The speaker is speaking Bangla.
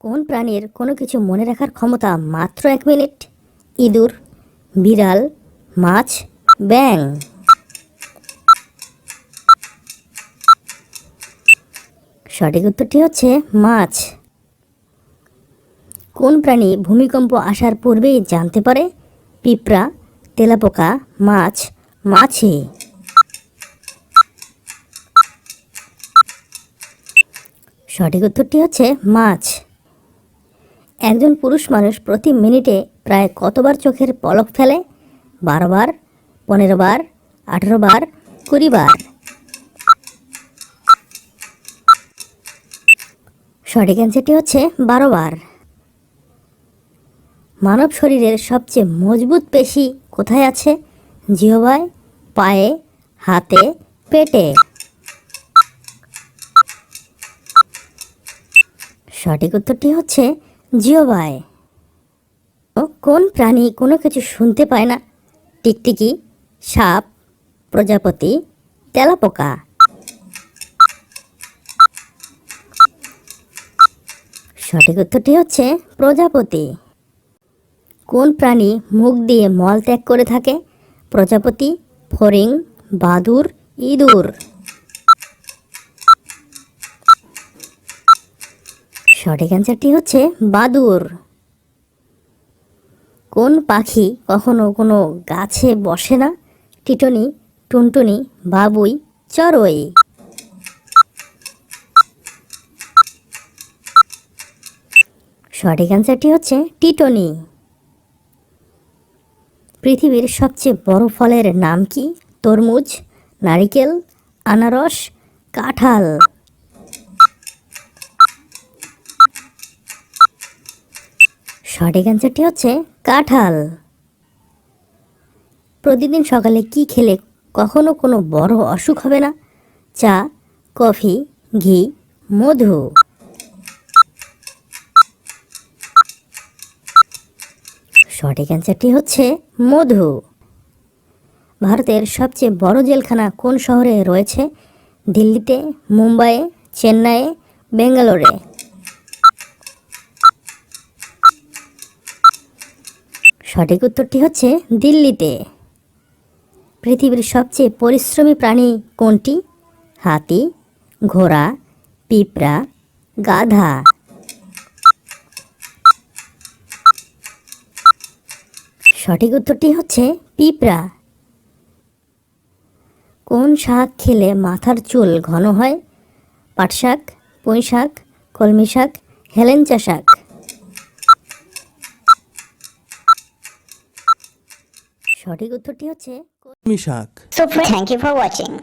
কোন প্রাণীর কোনো কিছু মনে রাখার ক্ষমতা মাত্র 1 মিনিট? ইঁদুর, বিড়াল, মাছ, ব্যাঙ। সঠিক উত্তরটি হচ্ছে মাছ। কোন প্রাণী ভূমিকম্প আসার পূর্বেই জানতে পারে? পিঁপড়া, তেলাপোকা, মাছ, মাছি। সঠিক উত্তরটি হচ্ছে মাছ। একজন পুরুষ মানুষ প্রতি মিনিটে প্রায় কতবার চোখের পলক ফেলে? 12 বার, 15 বার, 18 বার, 20 বার। সঠিক অ্যান্সারটি হচ্ছে 12 বার। মানব শরীরের সবচেয়ে মজবুত পেশি কোথায় আছে? জিহ্বায়, পায়ে, হাতে, পেটে। সঠিক উত্তরটি হচ্ছে জিহ্বায়। কোন প্রাণী কোনো কিছু শুনতে পায় না? টিকটিকি, সাপ, প্রজাপতি, তেলাপোকা। সঠিক উত্তরটি হচ্ছে প্রজাপতি। কোন প্রাণী মুখ দিয়ে মল ত্যাগ করে থাকে? প্রজাপতি, ফড়িং, বাদুড়, ইঁদুর। সঠিক অ্যান্সারটি হচ্ছে বাদুড়। কোন পাখি কখনো কোনো গাছে বসে না? টিটনি, টুনটুনি, বাবুই, চড়ুই। সঠিক অ্যান্সারটি হচ্ছে টিটনি। পৃথিবীর সবচেয়ে বড় ফলের নাম কি? তরমুজ, নারিকেল, আনারস, কাঁঠাল। সঠিক অ্যান্সারটি হচ্ছে কাঁঠাল। প্রতিদিন সকালে কি খেলে কখনো কোনো বড় অসুখ হবে না? চা, কফি, ঘি, মধু। সঠিক অ্যান্সারটি হচ্ছে মধু। ভারতের সবচেয়ে বড় জেলখানা কোন শহরে রয়েছে? দিল্লিতে, মুম্বাইয়ে, চেন্নাইয়ে, বেঙ্গালোরে। সঠিক উত্তরটি হচ্ছে দিল্লিতে। পৃথিবীর সবচেয়ে পরিশ্রমী প্রাণী কোনটি? হাতি, ঘোড়া, পিঁপড়া, গাধা। সঠিক উত্তরটি হচ্ছে পিঁপড়া। কোন শাক খেলে মাথার চুল ঘন হয়? পাট শাক, পুঁই শাক, কলমি শাক, হেলেঞ্চা শাক। সঠিক উত্তরটি হচ্ছে কলমি শাক। So, thank you for watching.